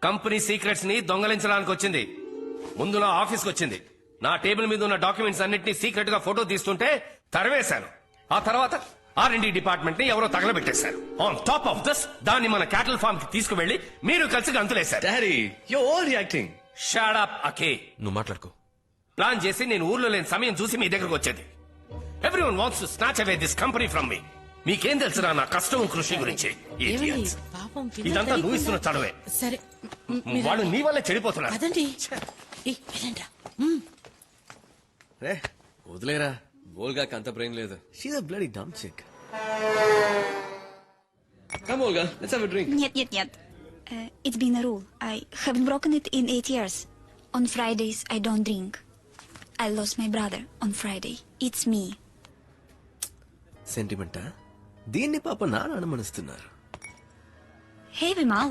Company secrets ని దొంగలించడానికి వచ్చింది. ముందు నా ఆఫీస్కి వచ్చింది. నా టేబుల్ మీద ఉన్న డాక్యుమెంట్స్ అన్నిటిని సీక్రెట్ గా ఫోటో తీస్తుంటే తరివేశాను. ఆ తర్వాత R&D డిపార్ట్మెంట్ ని ఎవరో తగలబెట్టేశారు. ఆన్ టాప్ ఆఫ్ దిస్ దాన్ని మన క్యాటిల్ ఫార్మ్ కి తీసుకువెళ్లి మీరు కలిసి గంతులేశారు. Daddy you overreacting. Shut up అకే. నువ్వు మాట్లాడుకో. ప్లాన్ చేసి నేను ఊర్లో లేని సమయం చూసి మీ దగ్గరకు వచ్చేది. Everyone wants to snatch away this company from మీ. మీకేం తెలుసురా నా కష్టం కృషి గురించి? Idiots. ఇదంతా నువ్వు ఇస్తున్న చడవే. సరే వాళ్ళు నీ వల్లే చెడిపోతున్నారు. అదండి రే వదిలేరా, ఓల్గాకి అంత బ్రెయిన్ లేదు. షీ's a bloody dumb chick. Come Olga, let's have a drink. Нет. It's been a rule. I haven't broken it in 8 years. On Fridays, I don't drink. I lost my brother on Friday. It's me. సెంటిమెంటా? దీన్ని పాప నాన్న అనుమానిస్తున్నారు. Hey, Vimal.